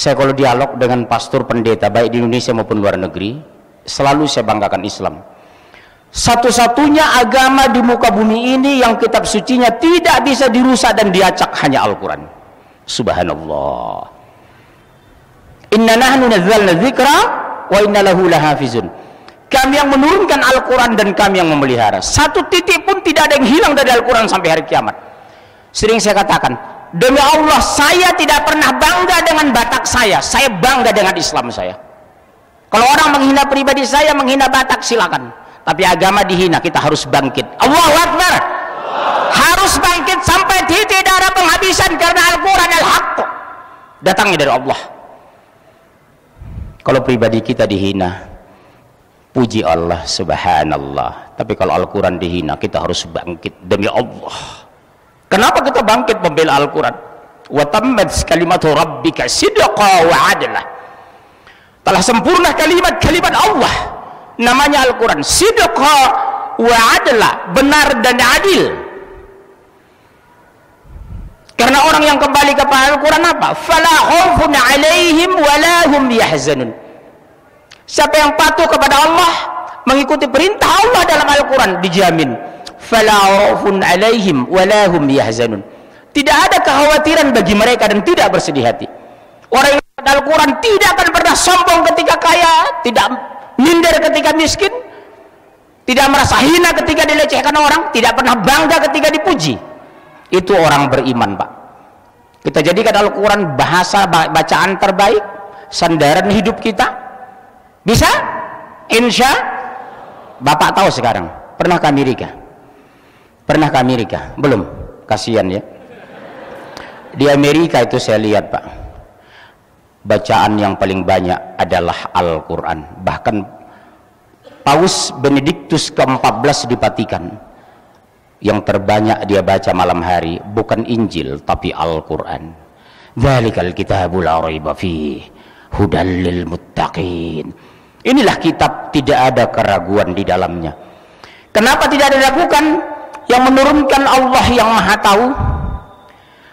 Saya kalau dialog dengan pastor pendeta baik di Indonesia maupun luar negeri, selalu saya banggakan Islam. Satu-satunya agama di muka bumi ini yang kitab sucinya tidak bisa dirusak dan diacak hanya Al-Quran. Subhanallah. Inna nahnu nazzalna dzikra wa inna lahu lahafizun. Kami yang menurunkan Al-Quran dan kami yang memelihara. Satu titik pun tidak ada yang hilang dari Al-Quran sampai hari kiamat. Sering saya katakan, demi Allah saya tidak pernah bangga dengan Batak saya bangga dengan Islam saya. Kalau orang menghina pribadi saya, menghina Batak, silakan. Tapi agama dihina, kita harus bangkit. Allahu Akbar. Harus bangkit sampai titik darah penghabisan, karena Al-Quran al-haq datangnya dari Allah. Kalau pribadi kita dihina, puji Allah, subhanallah. Tapi kalau Al-Quran dihina, kita harus bangkit demi Allah. Kenapa kita bangkit membela Al-Quran? Wa tammat kalimatu rabbika sidqa wa adla. Telah sempurna kalimat Allah, namanya Al-Quran, sidqa wa adla, benar dan adil. Karena orang yang kembali kepada Al-Quran apa? Fala khaufun alaihim wala hum yahzanun. Siapa yang patuh kepada Allah, mengikuti perintah Allah dalam Al-Quran, dijamin fala khaufun alaihim wala hum yahzanun. Tidak ada kekhawatiran bagi mereka dan tidak bersedih hati. Orang yang pada Al-Quran tidak akan pernah sombong ketika kaya, tidak minder ketika miskin, tidak merasa hina ketika dilecehkan orang, tidak pernah bangga ketika dipuji. Itu orang beriman, Pak. Kita jadikan Al-Quran bahasa bacaan terbaik, sandaran hidup kita. Bisa? Insya Bapak tahu sekarang. Pernah ke Amerika? Pernah ke Amerika? Belum? Kasihan ya. Di Amerika itu saya lihat, Pak, bacaan yang paling banyak adalah Al-Quran. Bahkan Paus Benediktus ke-14 di Vatikan, yang terbanyak dia baca malam hari bukan Injil tapi Al-Quran. Dzalikal kitabul la raiba fihi hudal lil muttaqin. Inilah kitab, tidak ada keraguan di dalamnya. Kenapa tidak diragukan? Yang menurunkan Allah yang Maha Tahu,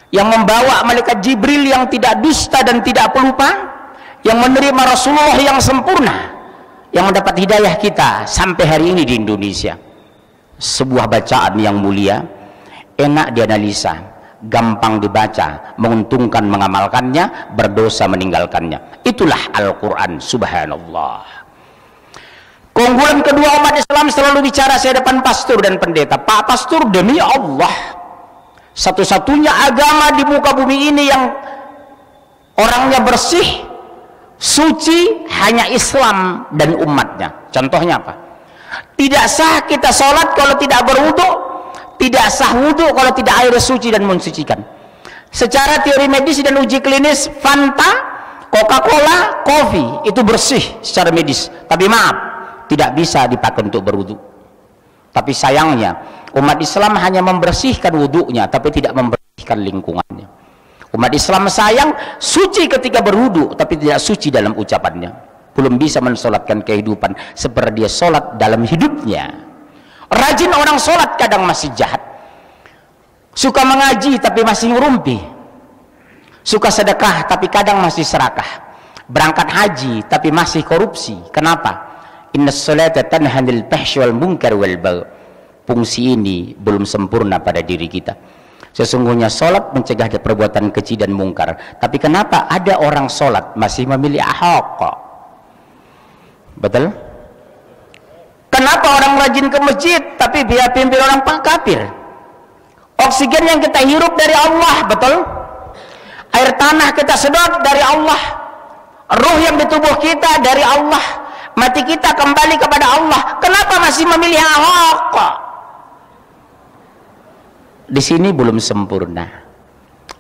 yang membawa malaikat Jibril yang tidak dusta dan tidak pelupa, yang menerima Rasulullah yang sempurna, yang mendapat hidayah kita sampai hari ini di Indonesia. Sebuah bacaan yang mulia, enak dianalisa, gampang dibaca, menguntungkan mengamalkannya, berdosa meninggalkannya. Itulah Al-Quran, subhanallah. Keunggulan kedua umat Islam selalu bicara saya depan pastor dan pendeta. Pak pastor, demi Allah, satu-satunya agama di muka bumi ini yang orangnya bersih, suci, hanya Islam dan umatnya. Contohnya apa? Tidak sah kita sholat kalau tidak berwudu, tidak sah wudu kalau tidak air suci dan mensucikan. Secara teori medis dan uji klinis, Fanta, Coca-Cola, kopi itu bersih secara medis, tapi maaf, tidak bisa dipakai untuk berwudu. Tapi sayangnya umat Islam hanya membersihkan wudunya, tapi tidak membersihkan lingkungannya. Umat Islam sayang suci ketika berwudu, tapi tidak suci dalam ucapannya. Belum bisa mensolatkan kehidupan seperti dia solat dalam hidupnya. Rajin orang solat kadang masih jahat, suka mengaji tapi masih ngurumpi, suka sedekah tapi kadang masih serakah, berangkat haji tapi masih korupsi. Kenapa? Innas salata tanha 'anil fahsyi wal munkar wal baghi. Fungsi ini belum sempurna pada diri kita. Sesungguhnya solat mencegah perbuatan keji dan mungkar. Tapi kenapa ada orang solat masih memilih Ahok? Betul? Kenapa orang rajin ke masjid tapi dia pimpin orang kafir? Oksigen yang kita hirup dari Allah, betul? Air tanah kita sedot dari Allah, ruh yang di tubuh kita dari Allah, mati kita kembali kepada Allah. Kenapa masih memilih Ahok? Di sini belum sempurna.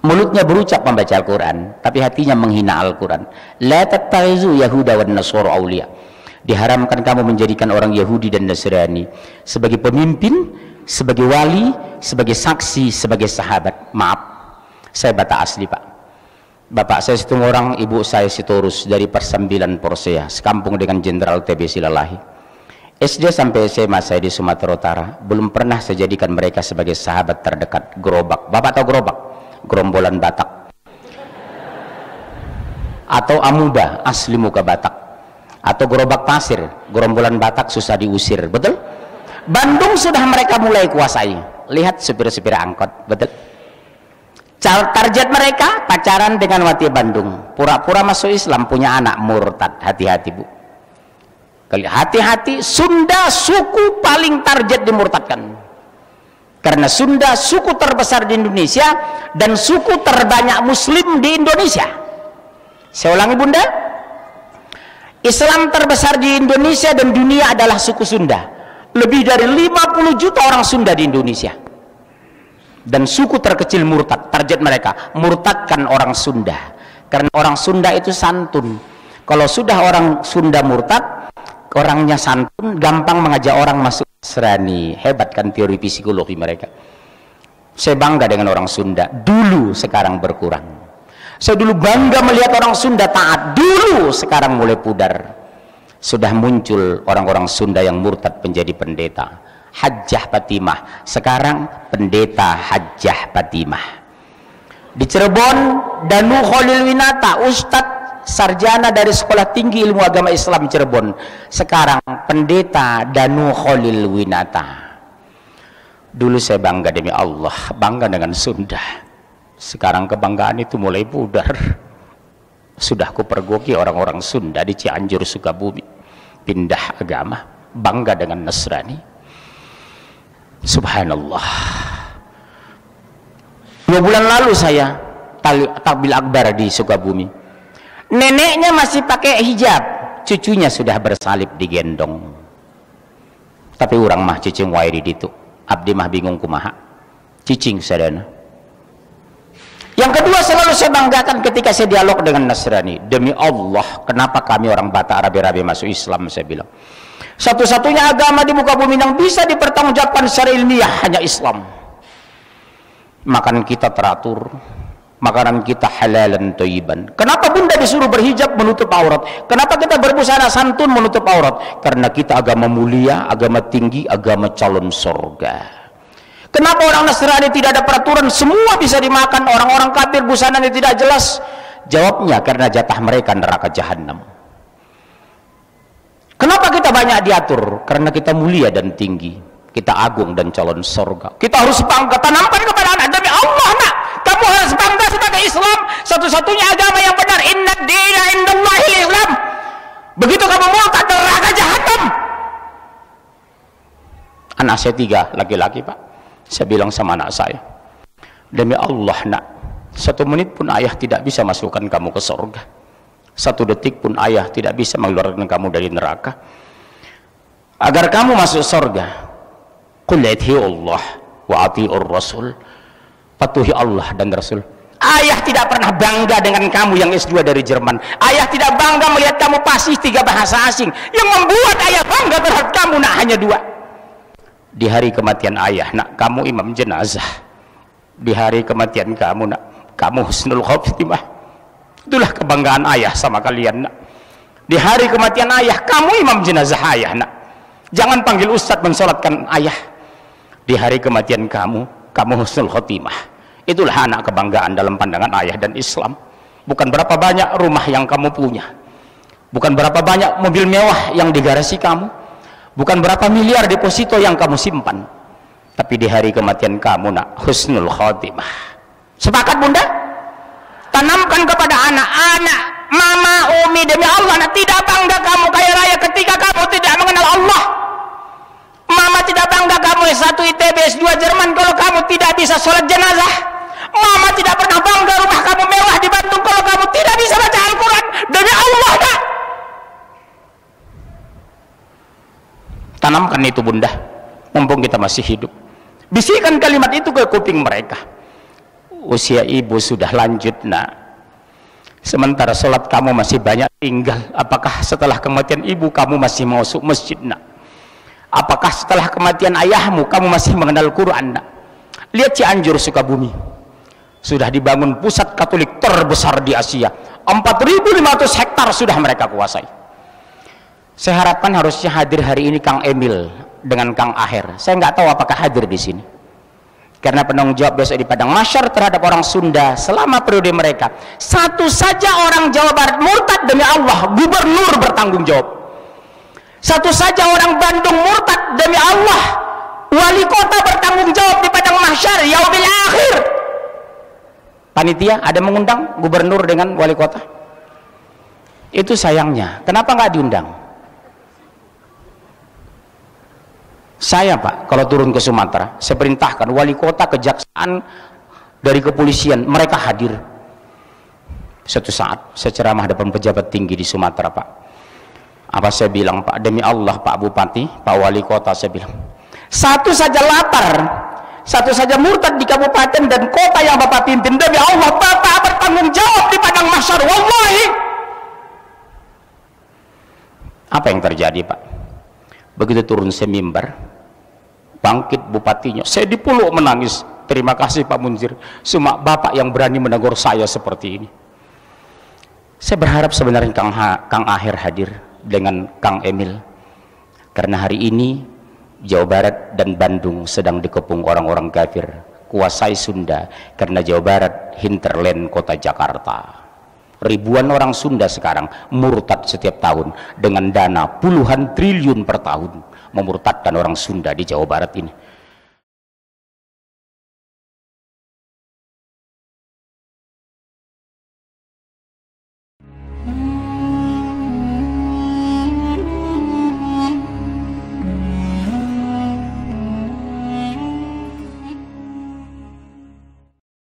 Mulutnya berucap membaca Al-Quran, tapi hatinya menghina Al-Quran. La tattakhizu yahuda wan nasara awliya. Diharamkan kamu menjadikan orang Yahudi dan Nasrani sebagai pemimpin, sebagai wali, sebagai saksi, sebagai sahabat. Maaf, saya Batak asli, Pak. Bapak saya Situmorang, ibu saya Sitorus, dari Persembilan Porsea, sekampung dengan Jenderal TB Silalahi. SD sampai SMA saya di Sumatera Utara, belum pernah saya jadikan mereka sebagai sahabat terdekat. Gerobak, Bapak tahu gerobak? Gerombolan Batak. atau amuba asli muka Batak, atau gerobak pasir, gerombolan Batak susah diusir, betul? Bandung sudah mereka mulai kuasai. Lihat supir-supir angkot, betul? Target mereka pacaran dengan wati Bandung, pura-pura masuk Islam, punya anak murtad. Hati-hati Bu, hati-hati. Sunda suku paling target dimurtadkan, karena Sunda suku terbesar di Indonesia dan suku terbanyak muslim di Indonesia. Saya ulangi Bunda, Islam terbesar di Indonesia dan dunia adalah suku Sunda. Lebih dari 50 juta orang Sunda di Indonesia. Dan suku terkecil murtad, target mereka murtadkan orang Sunda, karena orang Sunda itu santun. Kalau sudah orang Sunda murtad, orangnya santun, gampang mengajak orang masuk Nasrani. Hebat kan teori psikologi mereka. Saya bangga dengan orang Sunda dulu, sekarang berkurang. Saya dulu bangga melihat orang Sunda taat, dulu, sekarang mulai pudar. Sudah muncul orang-orang Sunda yang murtad menjadi pendeta. Hajjah Fatimah, sekarang pendeta Hajjah Fatimah. Di Cirebon, Danu Khalil Winata, Ustadz sarjana dari Sekolah Tinggi Ilmu Agama Islam Cirebon, sekarang pendeta Danu Khalil Winata. Dulu saya bangga demi Allah, bangga dengan Sunda. Sekarang kebanggaan itu mulai pudar. Sudah kupergoki orang-orang Sunda di Cianjur, Sukabumi, pindah agama, bangga dengan Nasrani. Subhanallah. 2 bulan lalu saya takbil akbar di Sukabumi. Neneknya masih pakai hijab, cucunya sudah bersalib digendong. Tapi orang mah cicing wairi ditu, abdi mah bingung kumaha. Cicing sadana. Yang kedua, selalu saya banggakan ketika saya dialog dengan Nasrani. Demi Allah, kenapa kami orang Batak rabi-rabi masuk Islam? Saya bilang, satu-satunya agama di muka bumi yang bisa dipertanggungjawabkan secara ilmiah hanya Islam. Makan kita teratur, makanan kita halalan thayyiban. Kenapa Bunda disuruh berhijab menutup aurat? Kenapa kita berbusana santun menutup aurat? Karena kita agama mulia, agama tinggi, agama calon surga. Kenapa orang Nasrani tidak ada peraturan, semua bisa dimakan, orang-orang kafir busananya tidak jelas? Jawabnya, karena jatah mereka neraka jahanam. Kenapa kita banyak diatur? Karena kita mulia dan tinggi, kita agung dan calon surga. Kita harus bangga, tanamkan kepada anak, demi Allah nak, kamu harus bangga sebagai Islam, satu-satunya agama yang benar. Inna dina indallahil Islam. Begitu kamu murtad, neraka jahanam. Anak saya 3 laki-laki Pak. Saya bilang sama anak saya, demi Allah nak, 1 menit pun ayah tidak bisa masukkan kamu ke surga, 1 detik pun ayah tidak bisa mengeluarkan kamu dari neraka. Agar kamu masuk surga, qul ati'u Allah wa ati'ur Rasul, patuhi Allah dan Rasul. Ayah tidak pernah bangga dengan kamu yang S2 dari Jerman. Ayah tidak bangga melihat kamu fasih 3 bahasa asing. Yang membuat ayah bangga terhadap kamu nak hanya 2. Di hari kematian ayah nak, kamu imam jenazah. Di hari kematian kamu nak, kamu husnul khotimah. Itulah kebanggaan ayah sama kalian nak. Di hari kematian ayah, kamu imam jenazah ayah nak. Jangan panggil ustadz mensolatkan ayah. Di hari kematian kamu, kamu husnul khotimah. Itulah anak kebanggaan dalam pandangan ayah dan Islam. Bukan berapa banyak rumah yang kamu punya, bukan berapa banyak mobil mewah yang digarasi kamu, bukan berapa miliar deposito yang kamu simpan, tapi di hari kematian kamu nak, husnul khotimah. Sepakat Bunda? Tanamkan kepada anak-anak, mama, umi, demi Allah nak, tidak bangga kamu kaya raya ketika kamu tidak mengenal Allah. Mama tidak bangga kamu S1 ITB, S2 Jerman kalau kamu tidak bisa sholat jenazah. Mama tidak pernah bangga rumah kamu mewah di Bandung kalau kamu tidak bisa baca Al-Quran. Demi Allah nak, tanamkan itu Bunda, mumpung kita masih hidup. Bisikan kalimat itu ke kuping mereka. Usia ibu sudah lanjut nak, sementara sholat kamu masih banyak tinggal. Apakah setelah kematian ibu kamu masih masuk masjid nak? Apakah setelah kematian ayahmu kamu masih mengenal Quran nak? Lihat Cianjur, Sukabumi, sudah dibangun pusat Katolik terbesar di Asia. 4.500 hektar sudah mereka kuasai. Saya harapkan harusnya hadir hari ini Kang Emil dengan Kang Aher. Saya nggak tahu apakah hadir di sini. Karena penanggung jawab besok di padang mahsyar terhadap orang Sunda selama periode mereka. Satu saja orang Jawa Barat murtad, demi Allah gubernur bertanggung jawab. Satu saja orang Bandung murtad, demi Allah wali kota bertanggung jawab di padang mahsyar yaumil akhir. Panitia ada mengundang gubernur dengan wali kota? Itu sayangnya. Kenapa nggak diundang? Saya Pak, kalau turun ke Sumatera, saya perintahkan wali kota, kejaksaan, dari kepolisian, mereka hadir. Suatu saat saya ceramah depan pejabat tinggi di Sumatera Pak. Apa saya bilang Pak, demi Allah Pak Bupati, Pak Wali Kota, saya bilang, satu saja lapar, satu saja murtad di kabupaten dan kota yang Bapak pimpin, demi Allah Bapak bertanggung jawab di padang mahsyar, wallahi. Apa yang terjadi Pak? Begitu turun saya mimbar, bangkit bupatinya, saya dipeluk menangis. Terima kasih Pak Munzir, cuma Bapak yang berani menegur saya seperti ini. Saya berharap sebenarnya Kang Aher hadir dengan Kang Emil, karena hari ini Jawa Barat dan Bandung sedang dikepung orang-orang kafir, kuasai Sunda, karena Jawa Barat hinterland kota Jakarta. Ribuan orang Sunda sekarang murtad setiap tahun dengan dana puluhan triliun per tahun, memurtadkan orang Sunda di Jawa Barat ini.